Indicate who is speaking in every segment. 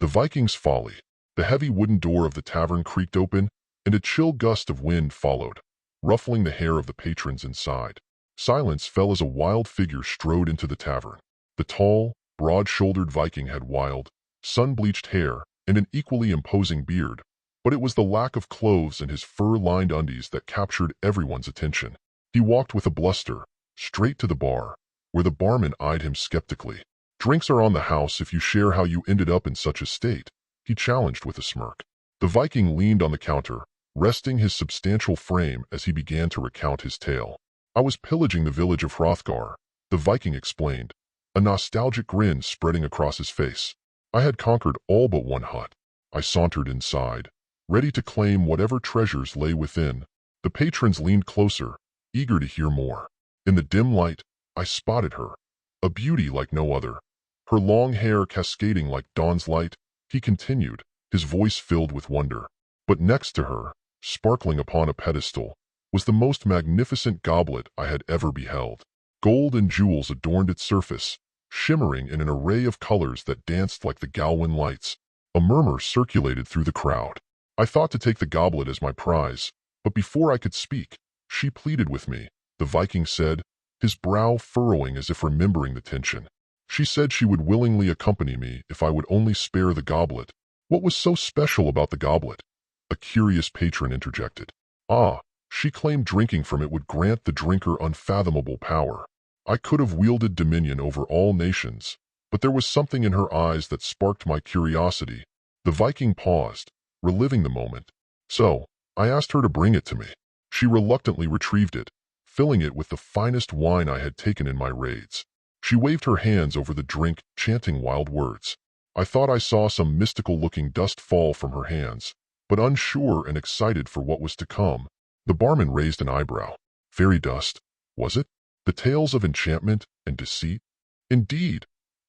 Speaker 1: The Viking's Folly. The heavy wooden door of the tavern creaked open, and a chill gust of wind followed, ruffling the hair of the patrons inside. Silence fell as a wild figure strode into the tavern. The tall, broad-shouldered Viking had wild, sun-bleached hair and an equally imposing beard, but it was the lack of clothes and his fur-lined undies that captured everyone's attention. He walked with a bluster, straight to the bar, where the barman eyed him skeptically. "Drinks are on the house if you share how you ended up in such a state," he challenged with a smirk. The Viking leaned on the counter, resting his substantial frame as he began to recount his tale. "I was pillaging the village of Hrothgar," the Viking explained, a nostalgic grin spreading across his face. "I had conquered all but one hut. I sauntered inside, ready to claim whatever treasures lay within." The patrons leaned closer, eager to hear more. "In the dim light, I spotted her, a beauty like no other, her long hair cascading like dawn's light," he continued, his voice filled with wonder. "But next to her, sparkling upon a pedestal, was the most magnificent goblet I had ever beheld. Gold and jewels adorned its surface, shimmering in an array of colors that danced like the Galwin lights." A murmur circulated through the crowd. "I thought to take the goblet as my prize, but before I could speak, she pleaded with me," the Viking said, his brow furrowing as if remembering the tension. "She said she would willingly accompany me if I would only spare the goblet." "What was so special about the goblet?" a curious patron interjected. "Ah, she claimed drinking from it would grant the drinker unfathomable power. I could have wielded dominion over all nations, but there was something in her eyes that sparked my curiosity." The Viking paused, reliving the moment. "So, I asked her to bring it to me. She reluctantly retrieved it, filling it with the finest wine I had taken in my raids. She waved her hands over the drink, chanting wild words. I thought I saw some mystical-looking dust fall from her hands, but unsure and excited for what was to come." The barman raised an eyebrow. "Fairy dust, was it? The tales of enchantment and deceit?" "Indeed!"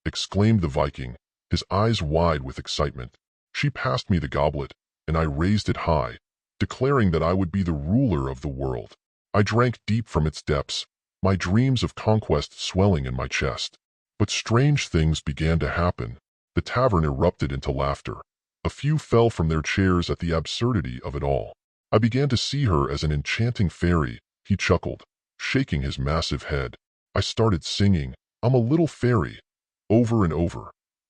Speaker 1: exclaimed the Viking, his eyes wide with excitement. "She passed me the goblet, and I raised it high, declaring that I would be the ruler of the world. I drank deep from its depths, my dreams of conquest swelling in my chest. But strange things began to happen." The tavern erupted into laughter. A few fell from their chairs at the absurdity of it all. "I began to see her as an enchanting fairy," he chuckled, shaking his massive head. "I started singing, 'I'm a little fairy,' over and over,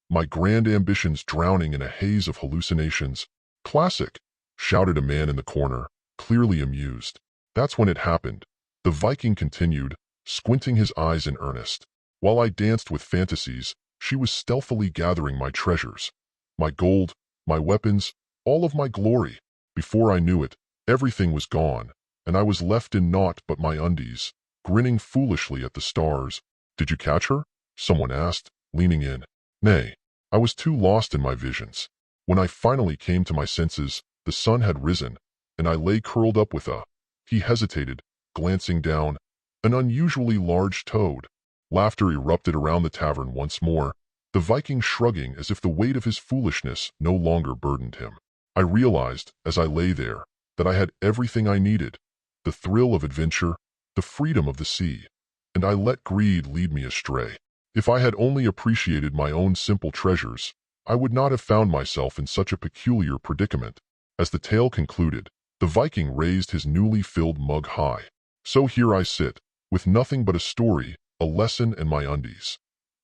Speaker 1: my grand ambitions drowning in a haze of hallucinations." "Classic," shouted a man in the corner, clearly amused. "That's when it happened," the Viking continued, squinting his eyes in earnest. "While I danced with fantasies, she was stealthily gathering my treasures, my gold, my weapons, all of my glory. Before I knew it, everything was gone, and I was left in naught but my undies, grinning foolishly at the stars." "Did you catch her?" someone asked, leaning in. "Nay, I was too lost in my visions. When I finally came to my senses, the sun had risen, and I lay curled up with a—" he hesitated, glancing down, "an unusually large toad." Laughter erupted around the tavern once more, the Viking shrugging as if the weight of his foolishness no longer burdened him. "I realized, as I lay there, that I had everything I needed, the thrill of adventure, the freedom of the sea, and I let greed lead me astray. If I had only appreciated my own simple treasures, I would not have found myself in such a peculiar predicament." As the tale concluded, the Viking raised his newly filled mug high. "So here I sit, with nothing but a story, a lesson, and my undies.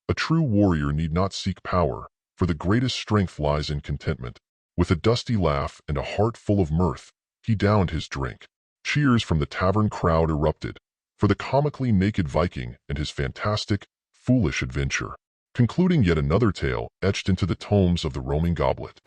Speaker 1: A true warrior need not seek power, for the greatest strength lies in contentment." With a dusty laugh and a heart full of mirth, he downed his drink. Cheers from the tavern crowd erupted, for the comically naked Viking and his fantastic, foolish adventure, concluding yet another tale etched into the tomes of the roaming goblet.